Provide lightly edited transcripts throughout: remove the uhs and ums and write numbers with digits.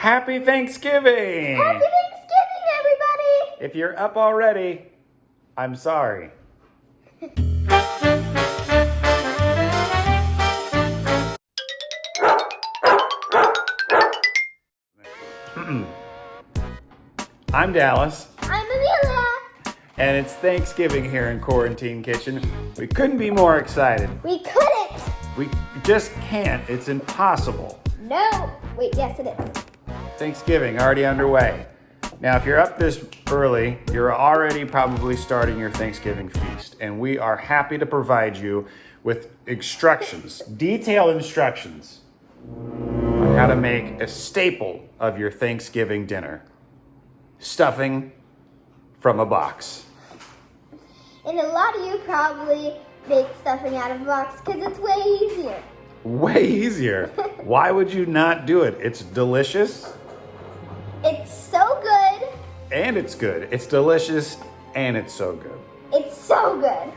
Happy Thanksgiving! Happy Thanksgiving, everybody! If you're up already, I'm sorry. I'm Dallas, I'm Amelia. and it's Thanksgiving here in Quarantine Kitchen. We couldn't be more excited. We couldn't. We just can't. It's impossible. No. Wait, yes, it is. Thanksgiving already underway. Now, if you're up this early, you're already probably starting your Thanksgiving feast, and we are happy to provide you with instructions, detailed instructions on how to make a staple of your Thanksgiving dinner. Stuffing from a box. And a lot of you probably make stuffing out of a box because it's way easier. Way easier. Why would you not do it? It's delicious. It's so good. And it's good. It's delicious and it's so good. It's so good.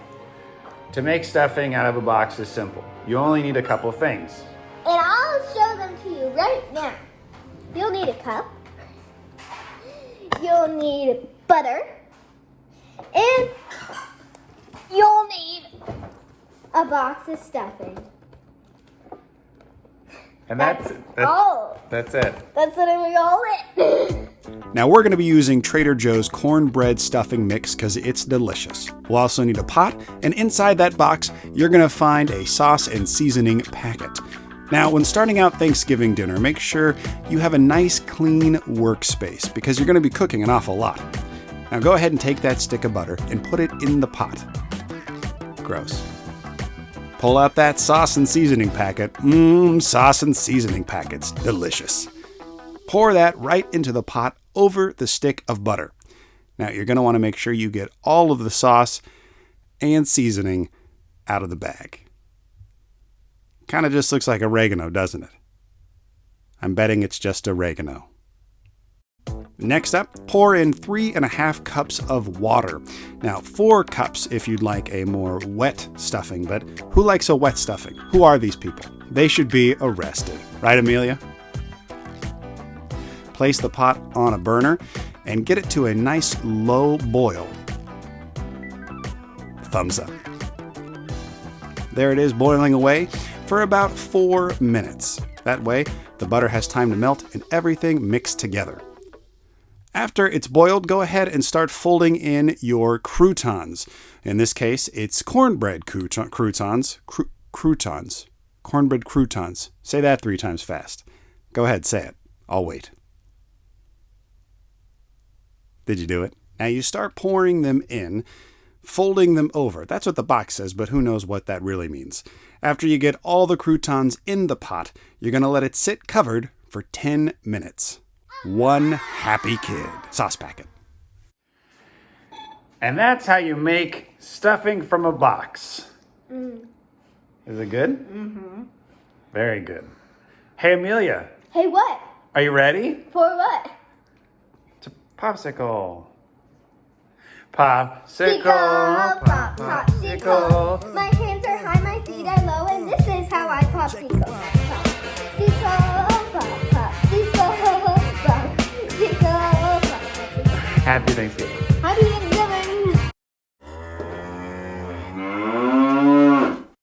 To make stuffing out of a box is simple. You only need a couple things. And I'll show them to you right now. You'll need a cup. You'll need butter. And you'll need a box of stuffing. And that's it. all. That's it. That's literally all it. Now we're going to be using Trader Joe's cornbread stuffing mix because it's delicious. We'll also need a pot, and inside that box, you're going to find a sauce and seasoning packet. Now, when starting out Thanksgiving dinner, make sure you have a nice clean workspace because you're going to be cooking an awful lot. Now go ahead and take that stick of butter and put it in the pot. Gross. Pull out that sauce and seasoning packet. Sauce and seasoning packets. Delicious. Pour that right into the pot over the stick of butter. Now you're going to want to make sure you get all of the sauce and seasoning out of the bag. Kind of just looks like oregano, doesn't it? I'm betting it's just oregano. Next up, pour in 3.5 cups of water. Now, 4 cups if you'd like a more wet stuffing, but who likes a wet stuffing? Who are these people? They should be arrested. Right, Amelia? Place the pot on a burner and get it to a nice low boil. Thumbs up. There it is, boiling away for about 4 minutes. That way, the butter has time to melt and everything mixed together. After it's boiled, go ahead and start folding in your croutons. In this case, it's cornbread croutons. Croutons. Cornbread croutons. Say that 3 times fast. Go ahead, say it. I'll wait. Did you do it? Now you start pouring them in, folding them over. That's what the box says, but who knows what that really means. After you get all the croutons in the pot, you're going to let it sit covered for 10 minutes. One happy kid. Sauce packet. And that's how you make stuffing from a box. Is it good? Mm-hmm. Very good. Hey, Amelia. Hey, what? Are you ready? For what? It's a popsicle. Popsicle. Pop, popsicle. My hands are high, my feet are low, and this is how I popsicle. Popsicle, pop, popsicle, popsicle, popsicle. Happy Thanksgiving.